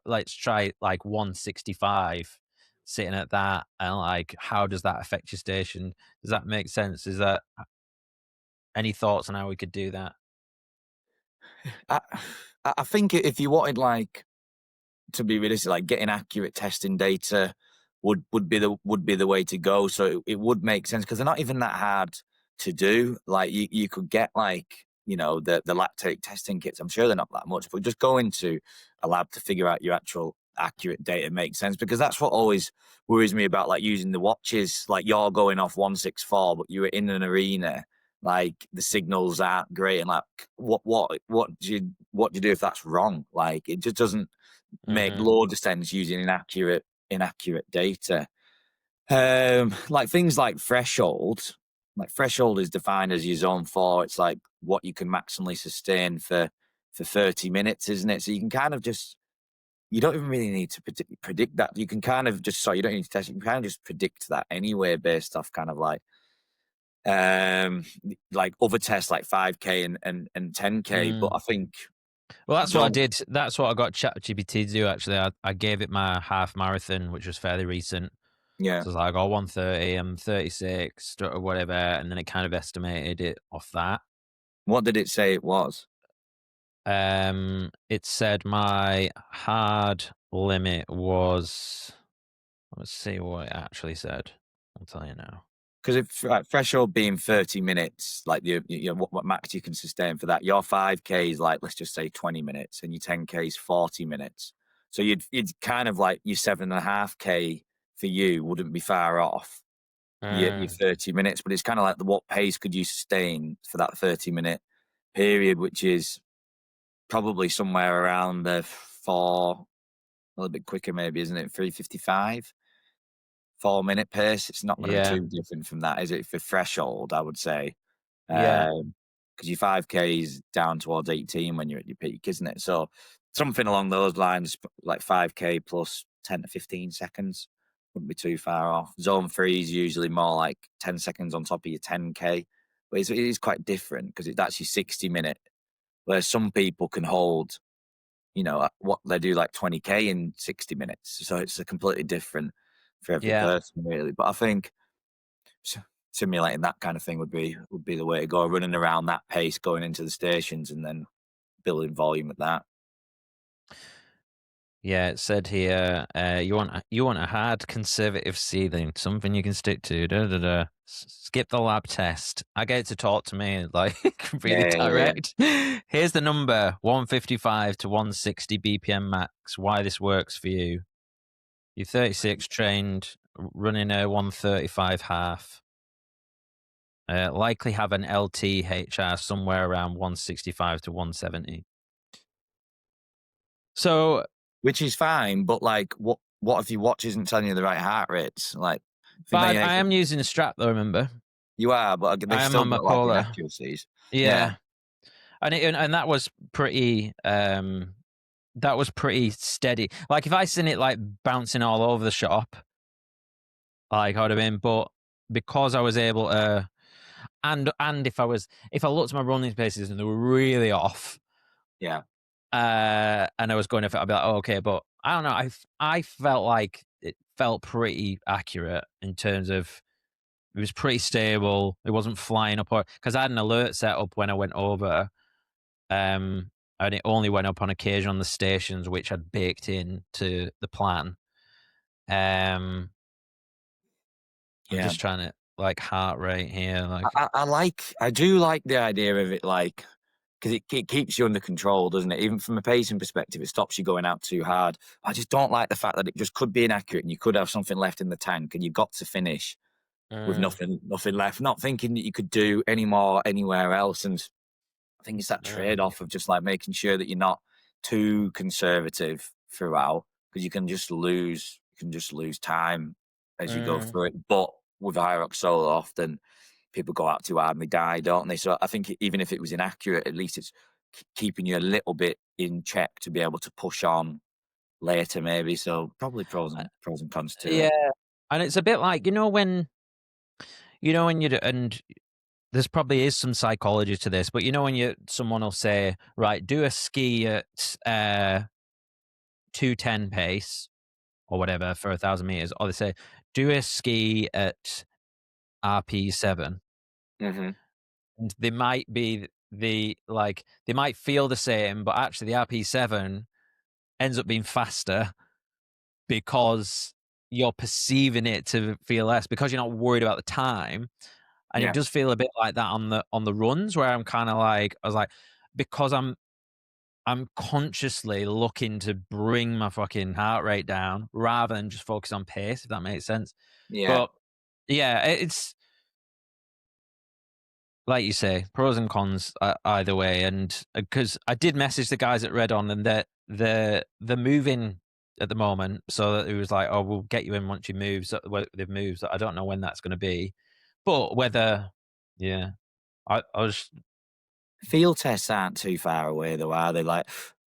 let's try like 165 sitting at that, and like how does that affect your station? Does that make sense? Is that any thoughts on how we could do that? I, I think if you wanted like to be realistic, like getting accurate testing data would be the way to go. So it would make sense because they're not even that hard to do. Like you could get like the lactate testing kits. I'm sure they're not that much, but just go into a lab to figure out your actual accurate data makes sense because that's what always worries me about like using the watches. Like you're going off 164, but you were in an arena. Like the signals aren't great, and like what do you do if that's wrong? Like it just doesn't make Hmm. loads of sense using inaccurate data. Like things like threshold. Like threshold is defined as your zone 4. It's like what you can maximally sustain for 30 minutes, isn't it? So you can kind of just you don't even really need to predict that. You can kind of just you don't need to test. You can kind of just predict that anyway, based off kind of um like other tests like 5K and 10K. But Mm. I think Well, that's what I don't. did. That's what I got ChatGPT to do. Actually, I gave it my half marathon, which was fairly recent. Yeah. So it's like, oh, 130, I'm 36, or whatever, and then it kind of estimated it off that. What did it say it was? It said my hard limit was. Let's see what it actually said. I'll tell you now. Because if like, threshold being 30 minutes, like what max you can sustain for that, your 5K is like, let's just say 20 minutes and your 10K is 40 minutes. So you'd kind of like your 7.5K for you wouldn't be far off your Mm, 30 minutes, but it's kind of like what pace could you sustain for that 30-minute period, which is probably somewhere around the a little bit quicker maybe, isn't it? 3:55. 4-minute pace. It's not going to be yeah, too different from that, is it? For threshold, I would say, yeah, because your 5K is down towards 18 when you're at your peak, isn't it? So something along those lines, like 5K plus 10 to 15 seconds, wouldn't be too far off. Zone 3 is usually more like 10 seconds on top of your 10K, but it is quite different because that's your 60-minute, where some people can hold, what they do like 20K in 60 minutes. So it's a completely different for every yeah. person, really. But I think s- simulating that kind of thing would be the way to go. Running around that pace, going into the stations, and then building volume at that. Yeah, it said here, you want a hard conservative ceiling, something you can stick to. Da, da, da. Skip the lab test. I get it to talk to me like really Yeah, yeah, yeah. direct. Here's the number: 155 to 160 BPM max. Why this works for you? You're 36, trained, running a 135 half. Likely have an LTHR somewhere around 165 to 170. So Which is fine, but like, what if your watch isn't telling you the right heart rates? Like, I think that but makes I am using a strap though, remember? you are, but they've I am still on my got like Polar. inaccuracies. Yeah, Yeah. And that was pretty steady. Like if I seen it like bouncing all over the shop, like I'd have been, but because I was able to and if I looked at my running paces and they were really off, yeah. and I was going to I'd be like, oh, okay, but I don't know. I felt like felt pretty accurate in terms of it was pretty stable. It wasn't flying up, or because I had an alert set up when I went over, um, and it only went up on occasion on the stations, which I'd baked in to the plan. Um, I'm Yeah. just trying to like heart rate here, like I do like the idea of it, like, because it keeps you under control, doesn't it? Even from a pacing perspective, it stops you going out too hard. I just don't like the fact that it just could be inaccurate and you could have something left in the tank and you've got to finish with mm, nothing left, not thinking that you could do any more anywhere else. And I think it's that mm, trade-off of just like making sure that you're not too conservative throughout, because you can just lose time as you go mm, through it. But with HYROX so often, people go out too hard and they die, don't they? So I think even if it was inaccurate, at least it's keeping you a little bit in check to be able to push on later, maybe. So probably uh, pros and cons to yeah, it. and it's a bit like when you do, and there's probably is some psychology to this, but when someone will say, right, do a ski at 210 pace or whatever for 1,000 meters, or they say do a ski at RP7, Hmm. and they might be they might feel the same, but actually the RP7 ends up being faster because you're perceiving it to feel less because you're not worried about the time. And it Yeah, does feel a bit like that on the runs where I'm kind of like, I was like, because I'm consciously looking to bring my fucking heart rate down rather than just focus on pace, if that makes sense. yeah. But yeah, it's like you say, pros and cons either way. And because I did message the guys at Red On, and they're moving at the moment, so that it was like, oh, we'll get you in once you move. So they've moved. So I don't know when that's going to be, but whether, yeah, I was, Field tests aren't too far away though, are they? Like,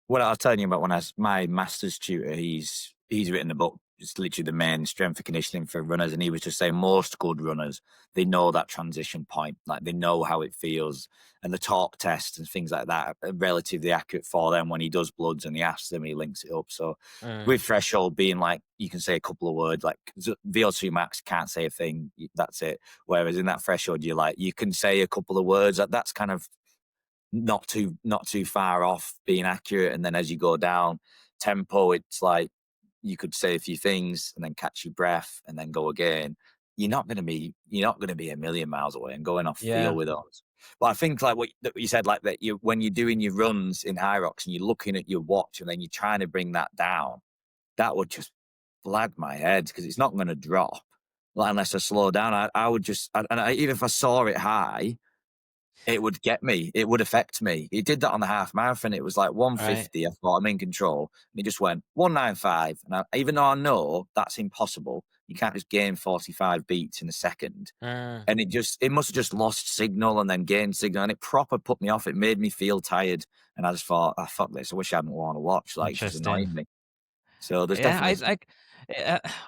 what I was telling you about when my master's tutor, he's written a book. It's literally the main strength and conditioning for runners, and he was just saying most good runners, they know that transition point, like they know how it feels, and the talk tests and things like that are relatively accurate for them. When he does bloods and he asks them, he links it up. So mm, with threshold being like you can say a couple of words, like VO2 max can't say a thing, that's it. Whereas in that threshold, you can say a couple of words. That's kind of not too far off being accurate. And then as you go down tempo, it's like you could say a few things and then catch your breath and then go again. You're not gonna be a million miles away and going off feel yeah, with us. But I think like what you said, like that you when you're doing your runs in HYROX and you're looking at your watch and then you're trying to bring that down, that would just flag my head because it's not gonna drop. Like unless I slow down, I would just even if I saw it high, it would get me. It would affect me. It did that on the half marathon. It was like right, 150. I thought I'm in control, and it just went 195. And even though I know that's impossible, you can't just gain 45 beats in a second. mm, And it must have just lost signal and then gained signal, and it proper put me off. It made me feel tired, and I just thought, "Ah, fuck this. I wish I hadn't worn a watch. Like, it's just interesting. annoying me." So there's Yeah, I definitely. like,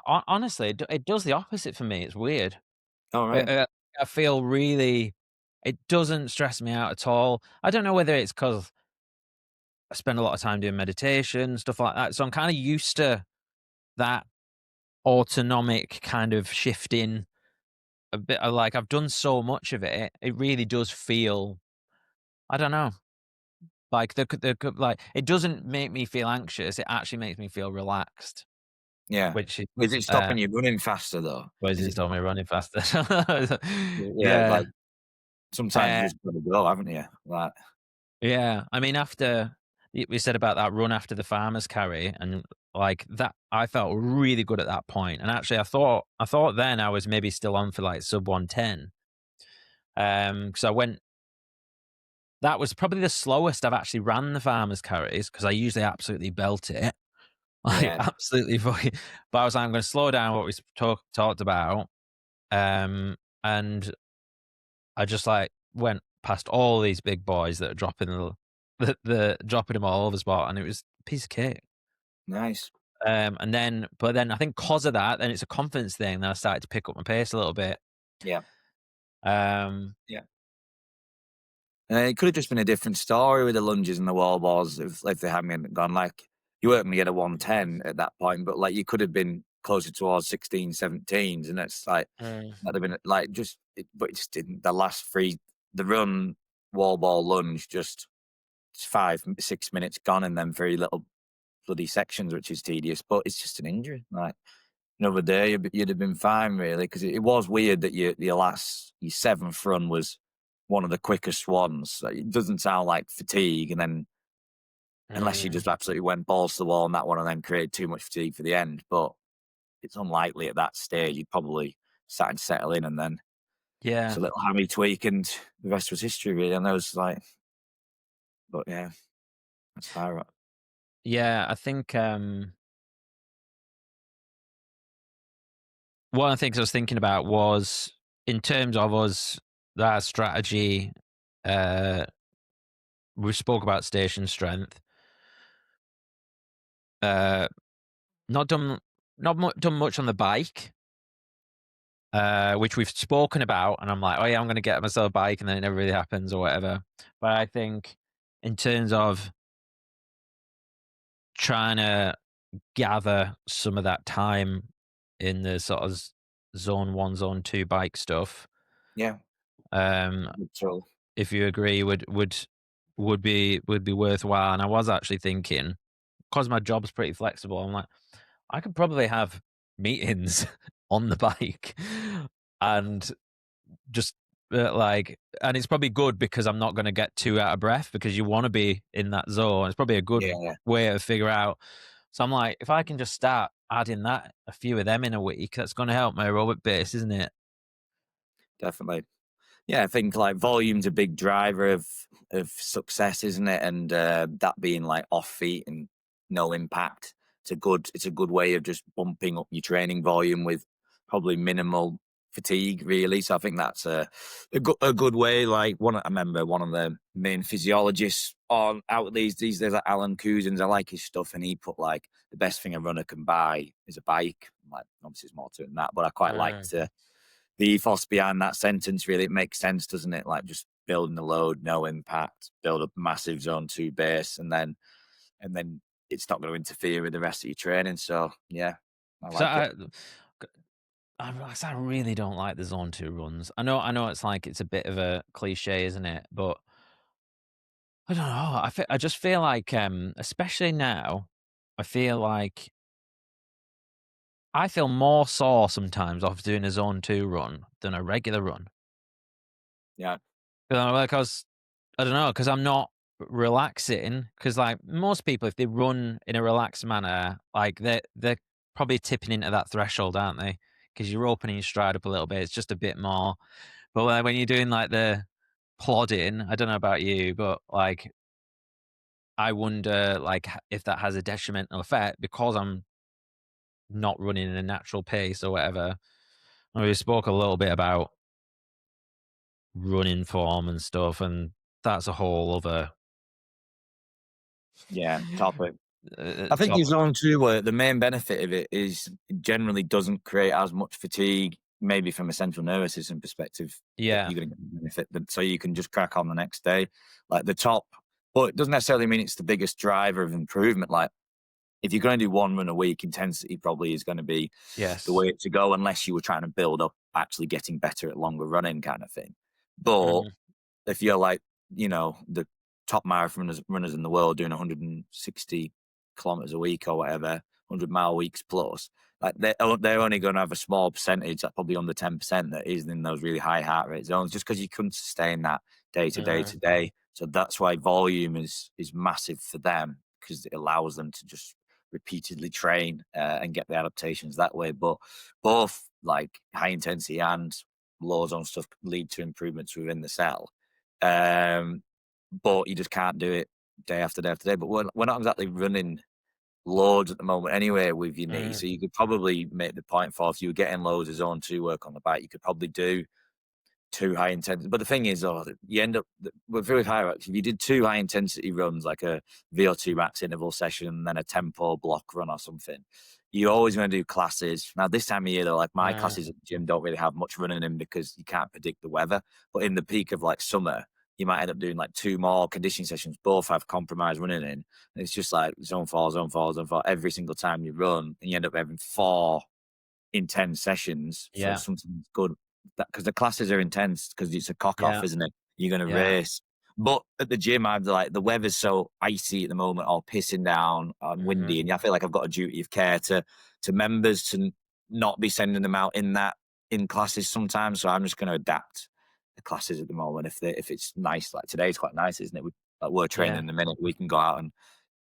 honestly, it does the opposite for me. It's weird. All I right. I feel really, it doesn't stress me out at all. I don't know whether it's because I spend a lot of time doing meditation, stuff like that, so I'm kinda used to that autonomic kind of shifting a bit of like, I've done so much of it, it really does feel, I don't know, like like, it doesn't make me feel anxious, it actually makes me feel relaxed, Yeah. which Is is, it stopping you running faster though? whereas Is it it? stop me running faster. Yeah. Yeah, Like sometimes you uh, just got to go, haven't you? Like. yeah, I mean, after we said about that run after the farmer's carry, and like that, I felt really good at that point, and actually I thought then I was maybe still on for like sub 110, because I went, that was probably the slowest I've actually ran the farmer's carries because I usually absolutely belt it. Like, Yeah. absolutely fucking, but I was like, "I'm gonna slow down what we talked about," and I just, like, went past all these big boys that are dropping the dropping them all over the spot, and it was a piece of cake. Nice. And then but then I think 'cause of that, then it's a confidence thing, then I started to pick up my pace a little bit. Yeah. Um, Yeah. It could have just been a different story with the lunges and the wall balls if they hadn't gone like you weren't going to get a 110 at that point, but like you could have been closer towards 16, 17s, and it's like Mm. that'd have been like but it just didn't. The last three, the run, wall ball, lunge, just 5, 6 minutes gone, and then very little bloody sections, which is tedious. But it's just an injury. Like another day, you'd have been fine, really, because it was weird that your seventh run was one of the quickest ones. Like, it doesn't sound like fatigue, and then unless you Mm. just absolutely went balls to the wall on that one and then created too much fatigue for the end. But it's unlikely at that stage. You'd probably started to settle in, and then it's Yeah. a little hammy tweak, and the rest was history, really. And I was like, but yeah, that's HYROX. Yeah, I think, one of the things I was thinking about was in terms of us, that strategy, uh, we spoke about station strength. Uh, not done done much on the bike, which we've spoken about, and I'm like, "Oh, yeah, I'm gonna get myself a bike," and then it never really happens or whatever. But I think in terms of trying to gather some of that time in the sort of zone 1, zone 2 bike stuff, Yeah, um, so if you agree, would be worthwhile. And I was actually thinking, because my job's pretty flexible, I'm like, I could probably have meetings on the bike and just and it's probably good because I'm not going to get too out of breath because you want to be in that zone. It's probably a good yeah, way to figure out. So I'm like, if I can just start adding a few of them in a week, that's going to help my aerobic base, isn't it? definitely. Yeah, I think like volume's a big driver of success, isn't it? And that being like off feet and no impact, it's a good way of just bumping up your training volume with probably minimal fatigue, really. So I think that's a good way. Like I remember one of the main physiologists on out these days, like Alan Cousins. I like his stuff, and he put like the best thing a runner can buy is a bike. Like obviously, there's more to it than that, but I quite like Mm. the ethos behind that sentence. Really, it makes sense, doesn't it? Like just building the load, no impact, build a massive zone 2 base, and then it's not going to interfere with the rest of your training. So yeah, I Because like it. I really don't like the zone 2 runs. I know it's like it's a bit of a cliche, isn't it? But I don't know. I just feel like, especially now, I feel like I feel more sore sometimes off doing a zone 2 run than a regular run. Yeah, Because I don't know, because I'm not relaxing. Because like most people, if they run in a relaxed manner, like they're probably tipping into that threshold, aren't they? Because you're opening your stride up a little bit. It's just a bit more. But when you're doing like the plodding, I don't know about you, but like I wonder like if that has a detrimental effect because I'm not running in a natural pace or whatever. And we spoke a little bit about running form and stuff, and that's a whole other yeah, topic. I think your topic. zone 2 work, the main benefit of it is it generally doesn't create as much fatigue, maybe from a central nervous system perspective, that Yeah. you're going to get the benefit, so you can just crack on the next day. Like the top, but it doesn't necessarily mean it's the biggest driver of improvement. Like if you're going to do one run a week, intensity probably is going to be the Yes. way to go, unless you were trying to build up actually getting better at longer running kind of thing. But Mhm. if you're like, the top marathon runners in the world doing 160 kilometers a week or whatever, 100-mile weeks plus, like they're only going to have a small percentage, like probably under 10%, that is in those really high heart rate zones, just because you couldn't sustain that day to day Mhm. to day. So that's why volume is massive for them, because it allows them to just repeatedly train and get the adaptations that way. But both like high intensity and low zone stuff lead to improvements within the cell. Um, but you just can't do it day after day after day. But we're not exactly running loads at the moment anyway with your knee. Mhm. So you could probably make the point for, if you were getting loads of zone 2 work on the bike, you could probably do two high intensity. But the thing is, you end up with HYROX. If you did two high intensity runs, like a VO2 max interval session and then a tempo block run or something, you're always going to do classes. Now, this time of year, though, like my Mhm. classes at the gym don't really have much running in because you can't predict the weather. But in the peak of like summer, you might end up doing like two more conditioning sessions, both have compromised running in. And it's just like zone 4, zone 4, zone 4 every single time you run, and you end up having four intense sessions for Yeah. something good. Because the classes are intense because it's a cock Yeah. off, isn't it? You're going to Yeah. race. But at the gym, I'm like, the weather's so icy at the moment, or pissing down and windy, and I feel like I've got a duty of care to members to not be sending them out in classes sometimes. So I'm just going to adapt the classes at the moment. If it's nice, like today's quite nice, isn't it? We're training Yeah. in a minute. We can go out and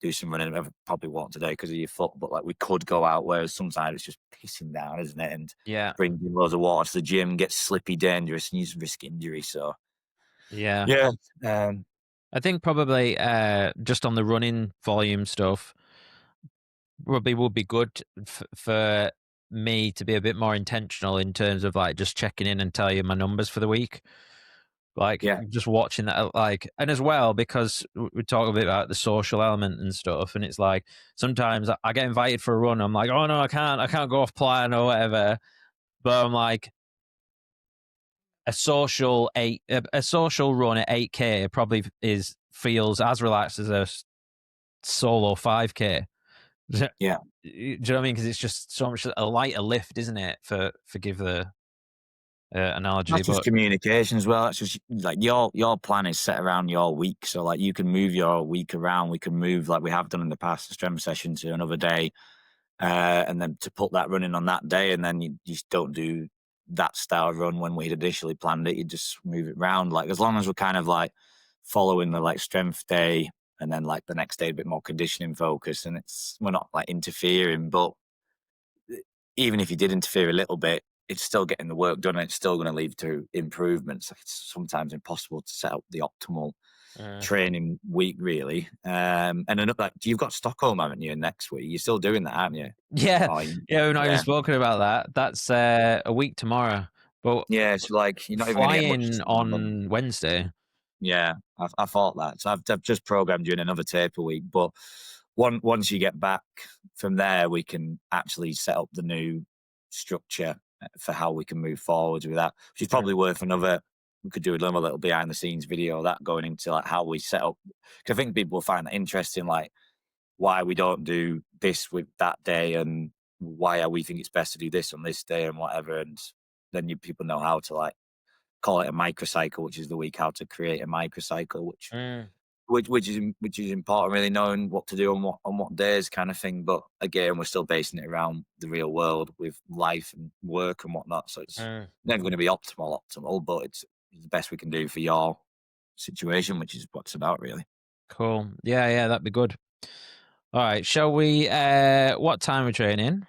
do some running. I probably won't today because of your foot, but like we could go out. Whereas sometimes it's just pissing down, isn't it? And Yeah. bringing loads of water to the gym gets slippy, dangerous, and you just risk injury. So Yeah. yeah, I think probably just on the running volume stuff, probably would be good for me to be a bit more intentional in terms of like just checking in and tell you my numbers for the week. Like yeah. just watching that, like, and as well because we talk a bit about the social element and stuff, and it's like sometimes I get invited for a run, I'm like, oh no, I can't go off plan or whatever, but I'm like, a social run at 8K probably feels as relaxed as a solo 5K. Do Yeah, you know what I mean? Because it's just so much a lighter lift, isn't it? Forgive the analogy, that's just but communication as well. That's just like your plan is set around your week, so like you can move your week around. We can move like we have done in the past, the strength session to another day, and then to put that running on that day, and then you just don't do that style run when we'd initially planned it. You just move it around. Like as long as we're kind of like following the like strength day, and then like the next day a bit more conditioning focus, and we're not like interfering, but even if you did interfere a little bit, it's still getting the work done and it's still going to lead to improvements. Like it's sometimes impossible to set up the optimal uh, training week, really. And another, like, you've got Stockholm, haven't you, next week? You're still doing that, aren't you? yeah, Oh, yeah, we've not even yeah. spoken about that. That's a week tomorrow, but Yeah, it's like you're not even going to get much flying sleep on. on Wednesday. Yeah, I thought that. So I've just programmed you in another taper week. But once you get back from there, we can actually set up the new structure for how we can move forward with that, which is Mm, probably worth another. We could do another little behind the scenes video of that going into like how we set up. Because I think people will find that interesting, like why we don't do this with that day and why we think it's best to do this on this day and whatever. And then people know how to like call it a microcycle, which is the week how to create a microcycle, mm, which is important, really knowing what to do on what days, kind of thing. But again, we're still basing it around the real world with life and work and whatnot. So it's mm. never going to be optimal, but it's the best we can do for your situation, which is what it's about, really. Cool. Yeah, that'd be good. All right, shall we? What time are we training?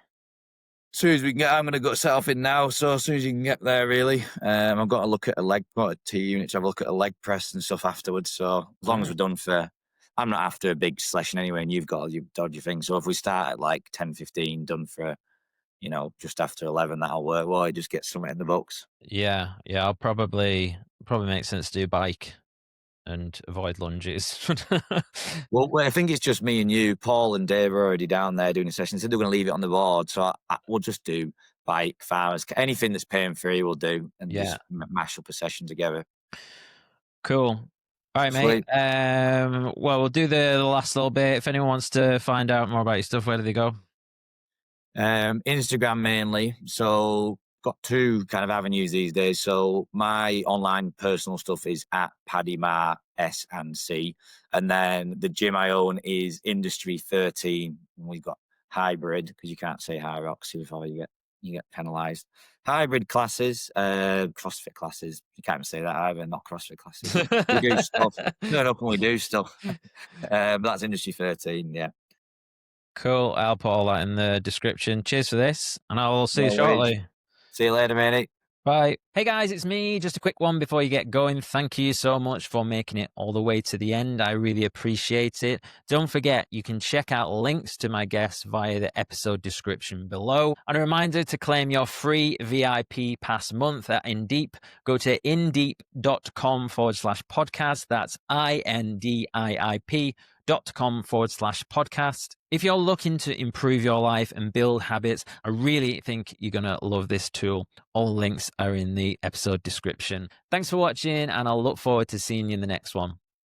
As soon as we can get, I'm going to go set off in now. So as soon as you can get there, really, I've got to look at got a T unit to have a look at a leg press and stuff afterwards. So as long as Mm, we're done I'm not after a big session anyway, and you've got your dodgy thing. So if we start at like 10:15, done for just after 11, that'll work. Well, I just get something in the books. yeah, I'll probably make sense to do bike and avoid lunges. Well, I think it's just me and you. Paul and Dave are already down there doing a session. So they're going to leave it on the board. So we'll just do bike, farmers, anything that's paying free, we'll do, and Yeah, just mash up a session together. cool. All right, mate. Sweet. Well, we'll do the last little bit. If anyone wants to find out more about your stuff, where do they go? Instagram mainly. So got two kind of avenues these days. So my online personal stuff is at Paddy Maher S and C, and then the gym I own is Industry 13. We've got hybrid because you can't say HYROX before you get penalised. Hybrid classes, CrossFit classes. You can't even say that either. Not CrossFit classes, but we do stuff. No, and we do stuff. That's Industry 13. Yeah. Cool. I'll put all that in the description. Cheers for this, and I'll see you No worries. shortly. See you later, mate. Bye. Hey guys, it's me. Just a quick one before you get going. Thank you so much for making it all the way to the end. I really appreciate it. Don't forget, you can check out links to my guests via the episode description below. And a reminder to claim your free VIP pass month at InDeep. Go to indeep.com/podcast. That's INDIIP.com/podcast. If you're looking to improve your life and build habits, I really think you're going to love this tool. All links are in the episode description. Thanks for watching, and I'll look forward to seeing you in the next one.